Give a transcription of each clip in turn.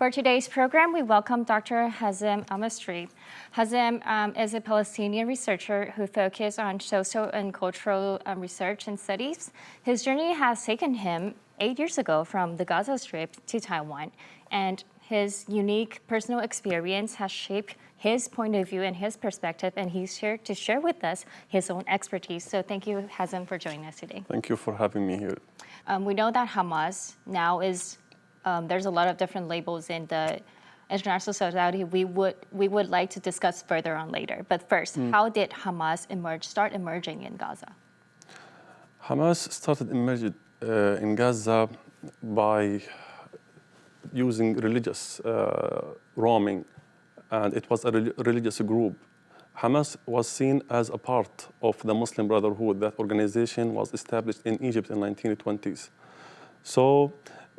For today's program, we welcome Dr. Hazem Amri. Hazem is a Palestinian researcher who focuses on social and cultural research and studies. His journey has taken him 8 years ago from the Gaza Strip to Taiwan, and his unique personal experience has shaped his point of view and his perspective, and he's here to share with us his own expertise. So thank you, Hazem, for joining us today. Thank you for having me here. We know that Hamas now is there's a lot of different labels in the international society we would like to discuss further on later. But first, how did Hamas start emerging in Gaza? Hamas started emerging in Gaza by using religious roaming, and it was a religious group. Hamas was seen as a part of the Muslim Brotherhood. That organization was established in Egypt in the 1920s. So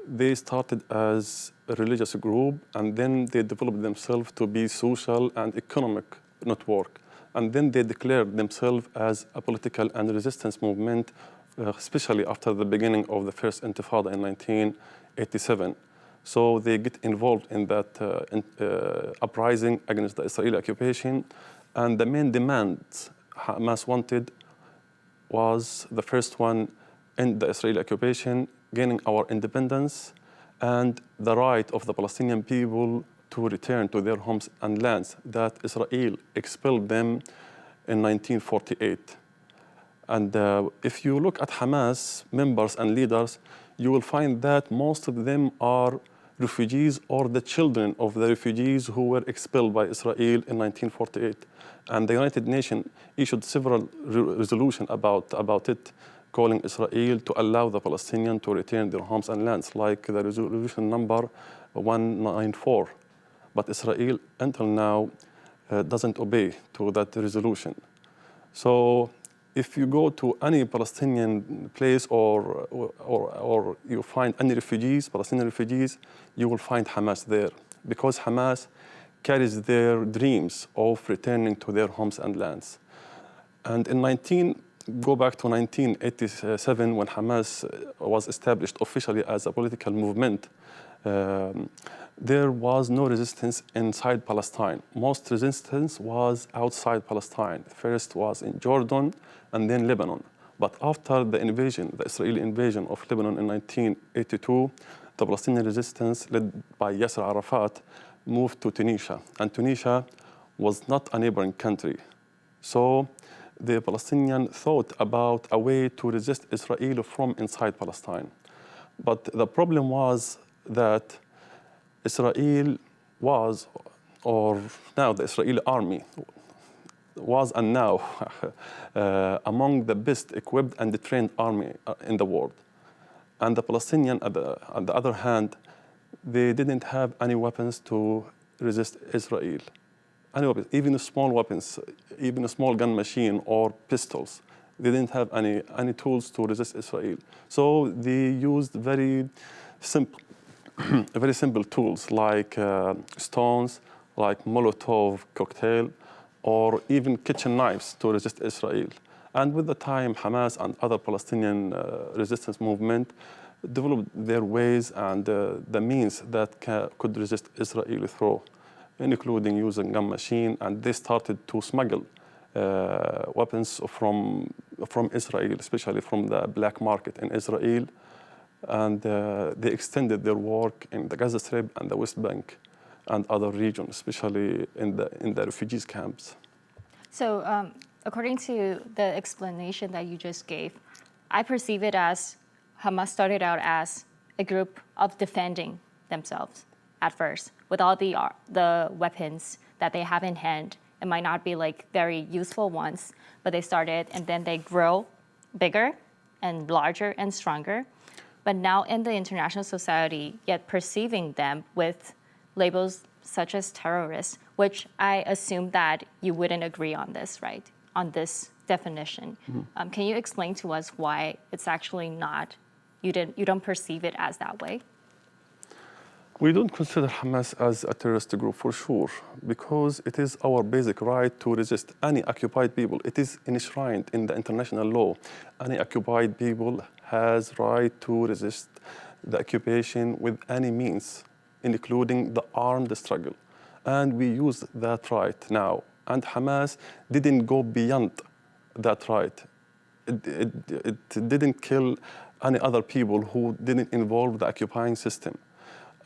they started as a religious group, and then they developed themselves to be social and economic network. And then they declared themselves as a political and resistance movement, especially after the beginning of the first Intifada in 1987. So they get involved in that uprising against the Israeli occupation. And the main demand Hamas wanted was the first one: end the Israeli occupation, gaining our independence, and the right of the Palestinian people to return to their homes and lands that Israel expelled them in 1948. And if you look at Hamas members and leaders, you will find that most of them are refugees or the children of the refugees who were expelled by Israel in 1948. And the United Nations issued several resolutions about it, calling Israel to allow the Palestinians to return their homes and lands, like the resolution number 194. But Israel, until now, doesn't obey to that resolution. So if you go to any Palestinian place or you find any refugees, Palestinian refugees, you will find Hamas there, because Hamas carries their dreams of returning to their homes and lands. And go back to 1987, when Hamas was established officially as a political movement, there was no resistance inside Palestine. Most resistance was outside Palestine. First was in Jordan and then Lebanon. But after the invasion, the Israeli invasion of Lebanon in 1982, the Palestinian resistance led by Yasser Arafat moved to Tunisia. And Tunisia was not a neighboring country. So the Palestinians thought about a way to resist Israel from inside Palestine. But the problem was that Israel was, or now the Israeli army was and now among the best equipped and trained army in the world. And the Palestinians, on the other hand, they didn't have any weapons to resist Israel. Any weapons, even small weapons, even a small gun machine or pistols. They didn't have any tools to resist Israel. So they used very simple tools like stones, like Molotov cocktail, or even kitchen knives to resist Israel. And with the time, Hamas and other Palestinian resistance movement developed their ways and the means that could resist Israel through, including using gun machine, and they started to smuggle weapons from Israel, especially from the black market in Israel, and they extended their work in the Gaza Strip and the West Bank and other regions, especially in the refugees camps. So according to the explanation that you just gave, I perceive it as Hamas started out as a group of defending themselves at first, with all the weapons that they have in hand. It might not be like very useful ones, but they started and then they grow bigger and larger and stronger. But now in the international society, yet perceiving them with labels such as terrorists, which I assume that you wouldn't agree on this, right? On this definition. Mm-hmm. Can you explain to us why it's actually not, you don't perceive it as that way? We don't consider Hamas as a terrorist group for sure, because it is our basic right to resist any occupied people. It is enshrined in the international law. Any occupied people has right to resist the occupation with any means including the armed struggle. And we use that right now. And Hamas didn't go beyond that right. It didn't kill any other people who didn't involve the occupying system.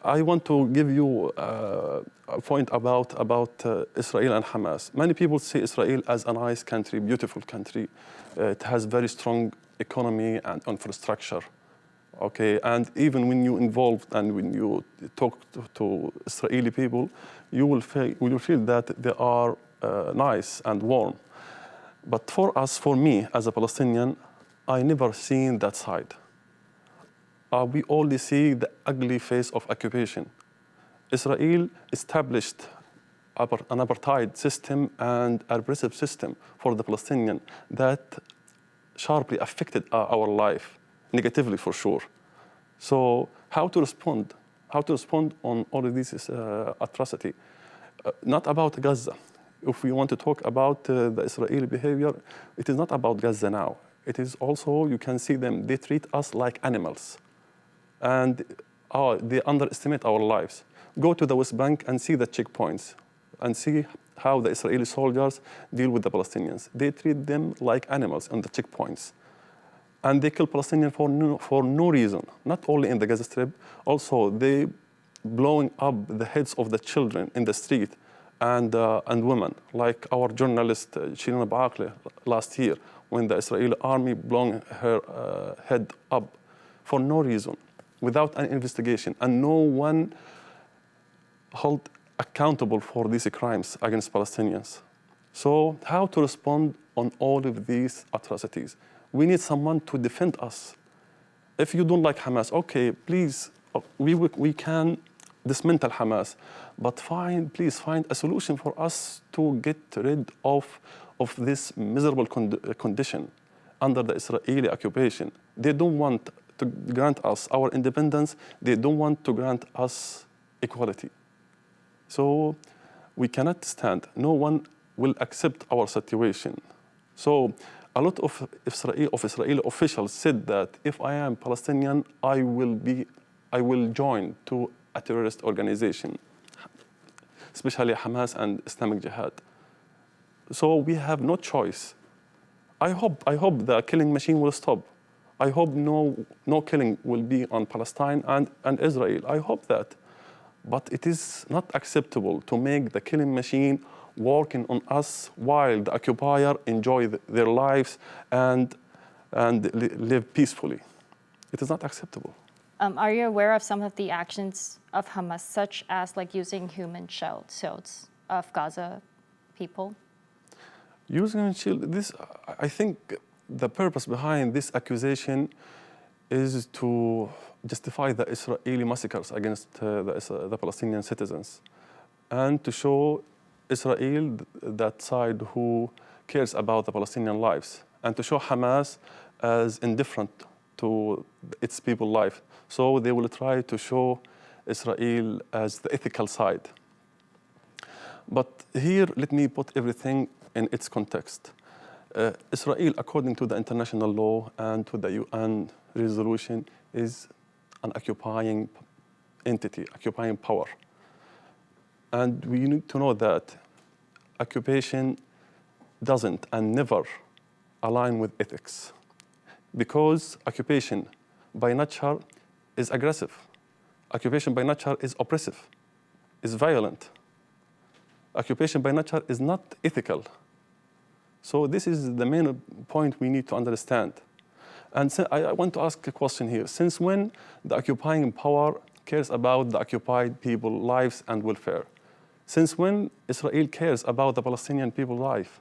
I want to give you a point about Israel and Hamas. Many people see Israel as a nice country, beautiful country. It has very strong economy and infrastructure. Okay, and even when you involve and when you talk to Israeli people, you will feel that they are nice and warm. But for us, for me as a Palestinian, I never seen that side. We only see the ugly face of occupation. Israel established an apartheid system and a repressive system for the Palestinian that sharply affected our life, negatively for sure. So how to respond? How to respond on all of this atrocity? Not about Gaza. If we want to talk about the Israeli behavior, it is not about Gaza now. It is also, you can see them, they treat us like animals. And they underestimate our lives. Go to the West Bank and see the checkpoints and see how the Israeli soldiers deal with the Palestinians. They treat them like animals on the checkpoints. And they kill Palestinians for no reason, not only in the Gaza Strip, also they blowing up the heads of the children in the street and women, like our journalist Shirin Abu last year, when the Israeli army blowing her head up for no reason, without an investigation, and no one held accountable for these crimes against Palestinians. So how to respond on all of these atrocities? We need someone to defend us. If you don't like Hamas, okay, please, we can dismantle Hamas, but please find a solution for us to get rid of this miserable condition under the Israeli occupation. They don't want to grant us our independence. They don't want to grant us equality. So we cannot stand. No one will accept our situation. So a lot of Israeli officials said that if I am Palestinian, I will join to a terrorist organization, especially Hamas and Islamic Jihad. So we have no choice. I hope the killing machine will stop. I hope no killing will be on Palestine and Israel. I hope that. But it is not acceptable to make the killing machine working on us while the occupier enjoy their lives and live peacefully. It is not acceptable. Are you aware of some of the actions of Hamas, such as like using human shields of Gaza people? Using human shield, I think the purpose behind this accusation is to justify the Israeli massacres against the Palestinian citizens and to show Israel that side who cares about the Palestinian lives and to show Hamas as indifferent to its people's life. So they will try to show Israel as the ethical side. But here, let me put everything in its context. Israel, according to the international law and to the UN resolution, is an occupying entity, occupying power. And we need to know that occupation doesn't and never align with ethics, because occupation by nature is aggressive. Occupation by nature is oppressive, is violent. Occupation by nature is not ethical. So this is the main point we need to understand. And so I want to ask a question here. Since when the occupying power cares about the occupied people's lives and welfare? Since when Israel cares about the Palestinian people's life?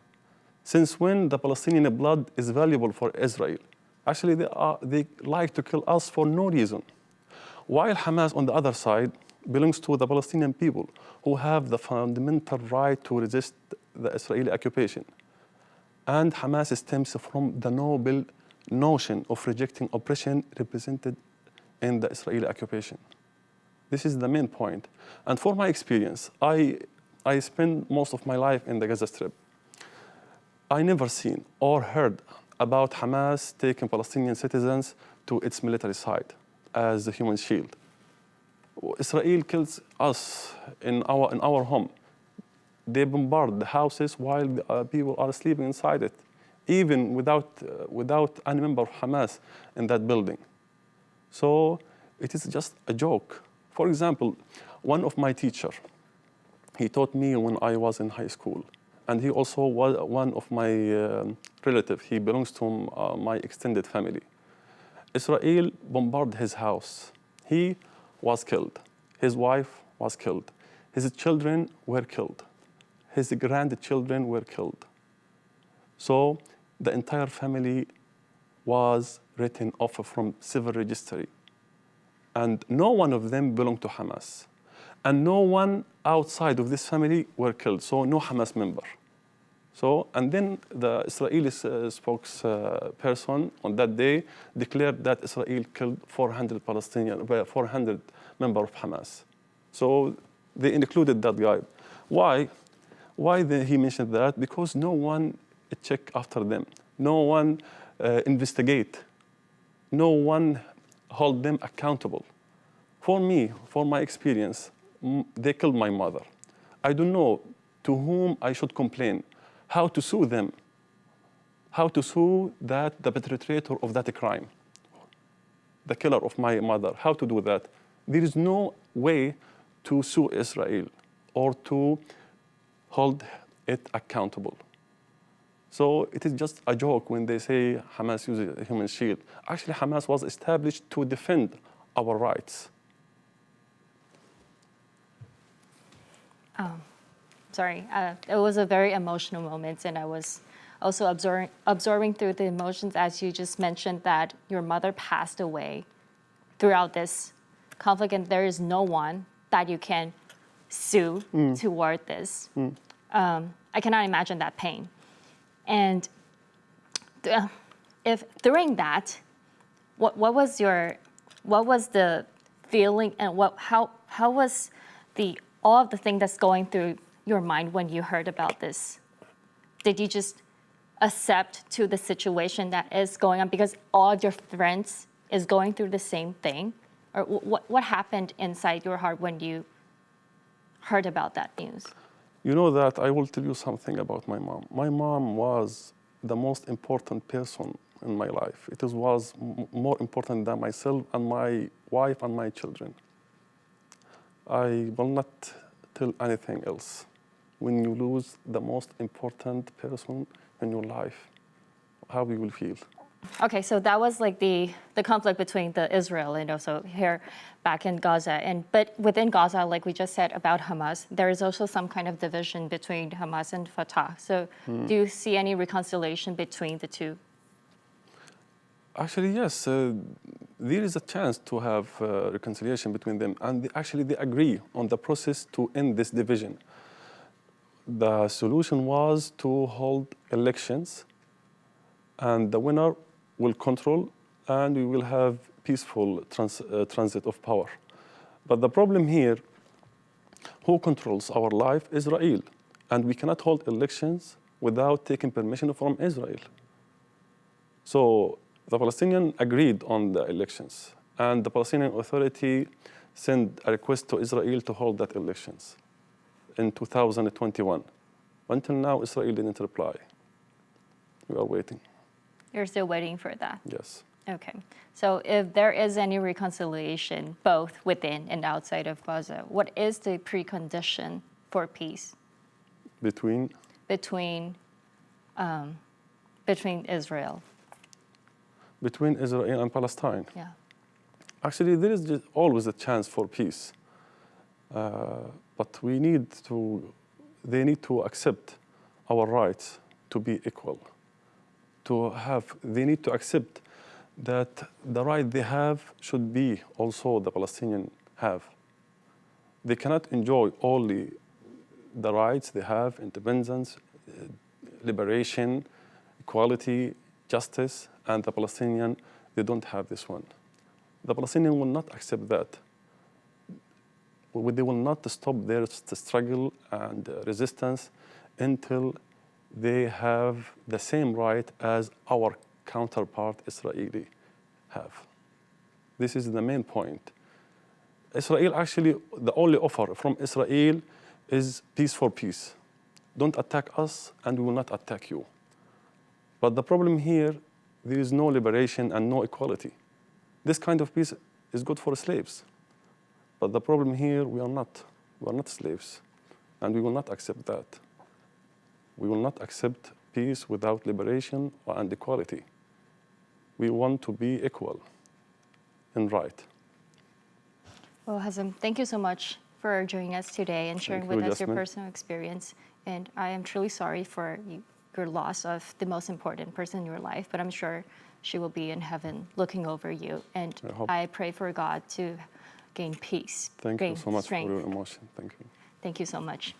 Since when the Palestinian blood is valuable for Israel? Actually, they like to kill us for no reason. While Hamas, on the other side, belongs to the Palestinian people who have the fundamental right to resist the Israeli occupation. And Hamas stems from the noble notion of rejecting oppression represented in the Israeli occupation. This is the main point. And for my experience, I spent most of my life in the Gaza Strip. I never seen or heard about Hamas taking Palestinian citizens to its military side as a human shield. Israel kills us in our home. They bombard the houses while people are sleeping inside it, even without any member of Hamas in that building. So it is just a joke. For example, one of my teachers, he taught me when I was in high school, and he also was one of my relatives. He belongs to my extended family. Israel bombarded his house. He was killed. His wife was killed. His children were killed. His grandchildren were killed. So the entire family was written off from civil registry. And no one of them belonged to Hamas. And no one outside of this family were killed, so no Hamas member. So, and then the Israeli spokesperson on that day declared that Israel killed 400 members of Hamas. So they included that guy. Why? Why he mentioned that? Because no one checked after them. No one investigate. No one hold them accountable. For me, for my experience, they killed my mother. I don't know to whom I should complain, how to sue them, how to sue the perpetrator of that crime, the killer of my mother, how to do that. There is no way to sue Israel or to hold it accountable. So it is just a joke when they say Hamas uses a human shield. Actually, Hamas was established to defend our rights. Sorry, it was a very emotional moment, and I was also absorbing through the emotions as you just mentioned that your mother passed away throughout this conflict, and there is no one that you can sue toward this. I cannot imagine that pain. And if during that, what was the feeling, and how was all of the thing that's going through your mind when you heard about this? Did you just accept to the situation that is going on because all your friends is going through the same thing? Or what happened inside your heart when you heard about that news? You know that I will tell you something about my mom. My mom was the most important person in my life. It was more important than myself and my wife and my children. I will not tell anything else. When you lose the most important person in your life, how you will feel. Okay, so that was like the conflict between the Israel and also here back in Gaza. But within Gaza, like we just said about Hamas, there is also some kind of division between Hamas and Fatah. So do you see any reconciliation between the two? Actually, yes. There is a chance to have reconciliation between them. And they agree on the process to end this division. The solution was to hold elections, and the winner will control, and we will have peaceful transit of power. But the problem here, who controls our life? Israel. And we cannot hold elections without taking permission from Israel. So the Palestinians agreed on the elections, and the Palestinian Authority sent a request to Israel to hold that elections in 2021. Until now, Israel didn't reply. We are waiting. You're still waiting for that? Yes. Okay. So if there is any reconciliation, both within and outside of Gaza, what is the precondition for peace? Between Israel. Between Israel and Palestine. Yeah. Actually, there is just always a chance for peace. But they need to accept our rights to be equal. They need to accept that the right they have should be also the Palestinians have. They cannot enjoy only the rights they have, independence, liberation, equality, justice, and the Palestinians, they don't have this one. The Palestinians will not accept that. They will not stop their struggle and resistance until they have the same right as our counterpart Israeli have. This is the main point. Israel actually, the only offer from Israel is peace for peace. Don't attack us, and we will not attack you. But the problem here, there is no liberation and no equality. This kind of peace is good for slaves. But the problem here, we are not slaves, and we will not accept that. We will not accept peace without liberation and equality. We want to be equal and right. Well, Hazem, thank you so much for joining us today and sharing with us your personal experience. And I am truly sorry for your loss of the most important person in your life, but I'm sure she will be in heaven looking over you. And I pray for God to gain peace. Thank you so much for your emotion. Thank you. Thank you so much.